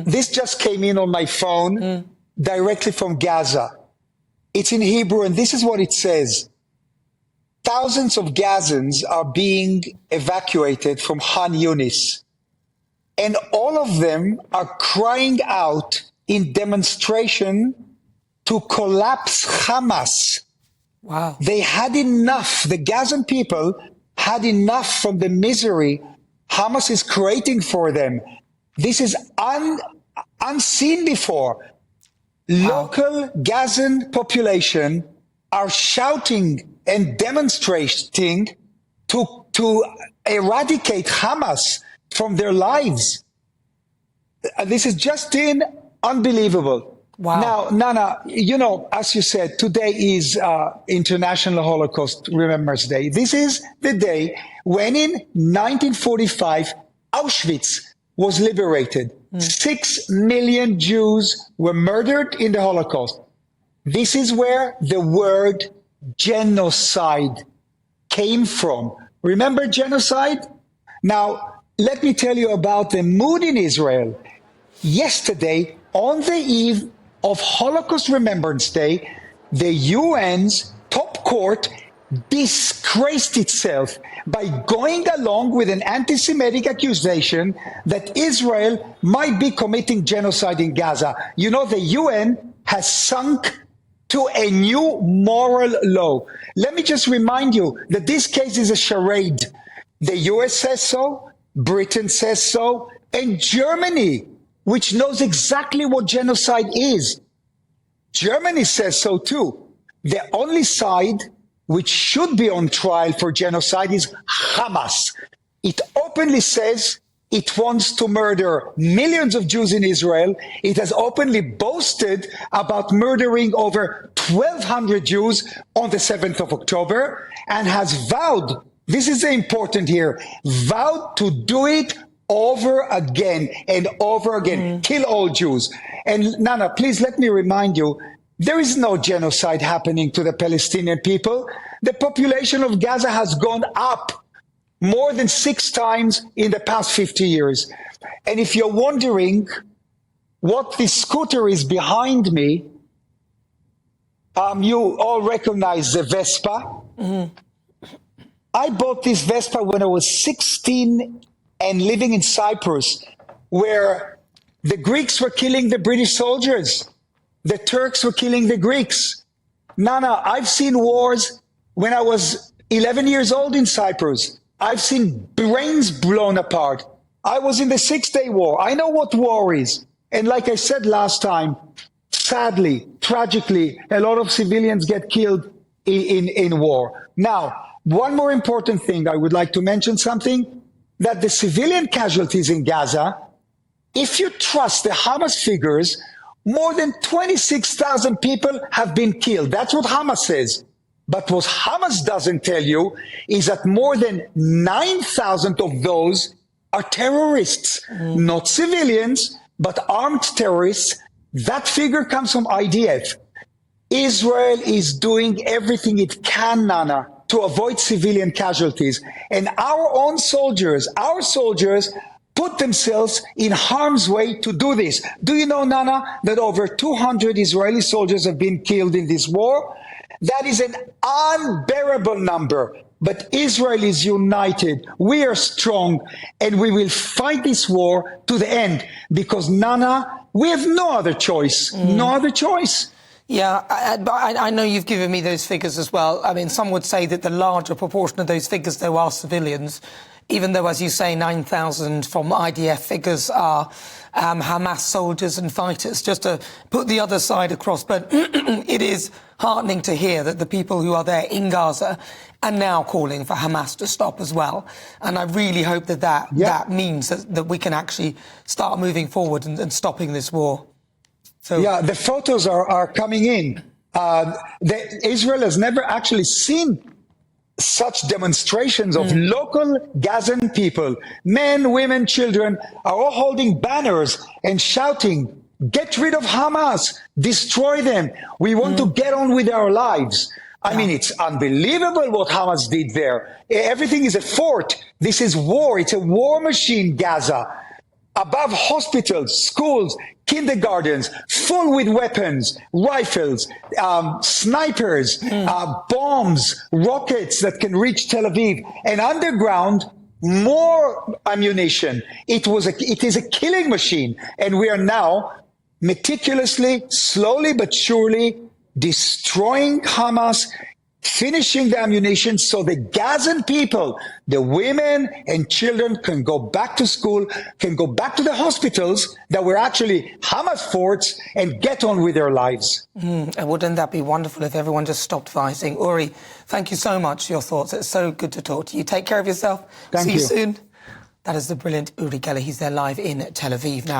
This just came in on my phone directly from Gaza. It's in Hebrew, and this is what it says. Thousands of Gazans are being evacuated from Han Yunis, and all of them are crying out in demonstration to collapse Hamas. Wow. They had enough. The Gazan people had enough from the misery Hamas is creating for them. This is unseen before. Local Gazan population are shouting and demonstrating to eradicate Hamas from their lives. This is just unbelievable. Wow. Now, Nana, you know, as you said, today is International Holocaust Remembrance Day. This is the day when in 1945, Auschwitz was liberated. 6 million Jews were murdered in the Holocaust. This is where the word genocide came from. Remember genocide? Now, let me tell you about the mood in Israel. Yesterday, on the eve of Holocaust Remembrance Day, the UN's top court disgraced itself by going along with an anti-Semitic accusation that Israel might be committing genocide in Gaza. You know, the UN has sunk to a new moral low. Let me just remind you that this case is a charade. The US says so, Britain says so, and Germany, which knows exactly what genocide is. Germany says so too. The only side which should be on trial for genocide is Hamas. It openly says it wants to murder millions of Jews in Israel. It has openly boasted about murdering over 1,200 Jews on the 7th of October and has vowed, this is important here, vowed to do it over again and over again, kill all Jews. And Nana, please let me remind you, there is no genocide happening to the Palestinian people. The population of Gaza has gone up more than 6 times in the past 50 years. And if you're wondering what this scooter is behind me, you all recognize the Vespa. I bought this Vespa when I was 16 and living in Cyprus, where the Greeks were killing the British soldiers. The Turks were killing the Greeks. Nana, I've seen wars when I was 11 years old in Cyprus. I've seen brains blown apart. I was in the 6-Day War. I know what war is. And like I said last time, sadly, tragically, a lot of civilians get killed in war. Now, one more important thing, I would like to mention something, that the civilian casualties in Gaza, if you trust the Hamas figures, more than 26,000 people have been killed. That's what Hamas says. But what Hamas doesn't tell you is that more than 9,000 of those are terrorists, not civilians, but armed terrorists. That figure comes from IDF. Israel is doing everything it can, Nana, to avoid civilian casualties. And our own soldiers, put themselves in harm's way to do this. Do you know, Nana, that over 200 Israeli soldiers have been killed in this war? That is an unbearable number. But Israel is united. We are strong, and we will fight this war to the end. Because, Nana, we have no other choice. No other choice. Yeah, I know you've given me those figures as well. I mean, some would say that the larger proportion of those figures, though, are civilians, even though, as you say, 9,000 from IDF figures are Hamas soldiers and fighters, just to put the other side across. But it is heartening to hear that the people who are there in Gaza are now calling for Hamas to stop as well. And I really hope that that means that we can actually start moving forward and stopping this war. So, yeah, the photos are coming in. Israel has never actually seen such demonstrations of local Gazan people, men, women, children, are all holding banners and shouting, "Get rid of Hamas, destroy them. We want to get on with our lives." I mean, it's unbelievable what Hamas did there. Everything is a fort. This is war. It's a war machine, Gaza. above hospitals, schools, kindergartens, full with weapons, rifles, snipers, bombs, rockets that can reach Tel Aviv, and underground, more ammunition. It is a killing machine, and we are now meticulously, slowly but surely destroying Hamas, finishing the ammunition so the Gazan people, the women and children, can go back to school, can go back to the hospitals that were actually Hamas forts, and get on with their lives. And wouldn't that be wonderful if everyone just stopped fighting? Uri, thank you so much for your thoughts. It's so good to talk to you. Take care of yourself. Thank See you soon. That is the brilliant Uri Geller. He's there live in Tel Aviv now.